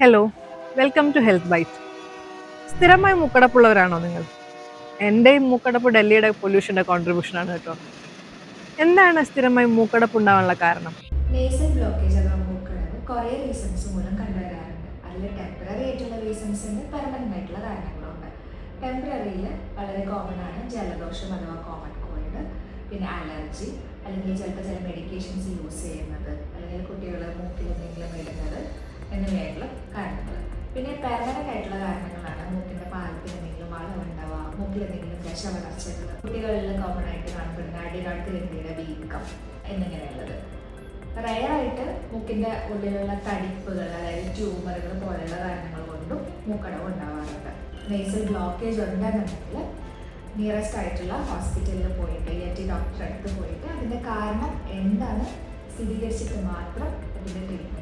Hello, welcome to health bite. സ്ഥിരമായി മൂക്കടപ്പുള്ളവരാണോ നിങ്ങൾ? എൻ്റെയും മൂക്കടപ്പ് ഡൽഹിയുടെ പൊല്യൂഷൻ്റെ കോൺട്രിബ്യൂഷനാണ് കേട്ടോ. എന്താണ് സ്ഥിരമായി മൂക്കടപ്പ് ഉണ്ടാവാനുള്ള കാരണം? നേസൽ ബ്ലോക്കേജ് അഥവാ മൂക്കടവ് കുറേ റീസൺസ് മൂലം കണ്ടുവരാറുണ്ട്. അതിൽ ടെമ്പററി ആയിട്ടുള്ള റീസൺസ് ഉണ്ട്, പെർമനൻ്റ് ആയിട്ടുള്ള കാരണങ്ങളുണ്ട്. ടെമ്പററിയിൽ വളരെ കോമൺ ആണ് ജലദോഷം അഥവാ കോമൺ കോൾഡ്, പിന്നെ അലർജി, അല്ലെങ്കിൽ ചിലപ്പോൾ ചില മെഡിക്കേഷൻസ് യൂസ് ചെയ്യുന്നത്, അല്ലെങ്കിൽ കുട്ടികൾ മൂക്കിൽ എന്തെങ്കിലും ഇടുന്നത് എന്നിവയായിട്ടുള്ള കാരണങ്ങൾ. പിന്നെ പെർമനൻ്റ് ആയിട്ടുള്ള കാരണങ്ങളാണ് മൂക്കിൻ്റെ പാലത്തിൽ എന്തെങ്കിലും വളവുണ്ടാവുക, മൂക്കിൽ എന്തെങ്കിലും ദശ വളർച്ചകൾ, കുട്ടികളിൽ കോമൺ ആയിട്ട് കാണപ്പെടുന്ന അടിനാട്ട് ഗ്രന്ഥിയുടെ വീക്കം എന്നിങ്ങനെയുള്ളത്. റയറായിട്ട് മൂക്കിൻ്റെ ഉള്ളിലുള്ള തടിപ്പുകൾ, അതായത് ട്യൂമറുകൾ പോലെയുള്ള കാരണങ്ങൾ കൊണ്ടും മൂക്കടവ് ഉണ്ടാവാറുണ്ട്. നേസൽ ബ്ലോക്കേജ് ഉണ്ടെന്നുണ്ടെങ്കിൽ നിയറസ്റ്റ് ആയിട്ടുള്ള ഹോസ്പിറ്റലിൽ പോയിട്ട് ഡോക്ടറെ അടുത്ത് പോയിട്ട് അതിൻ്റെ കാരണം എന്താണ് സ്ഥിരീകരിച്ചിട്ട് മാത്രം അതിൻ്റെ ട്രീറ്റ്മെൻറ്റ്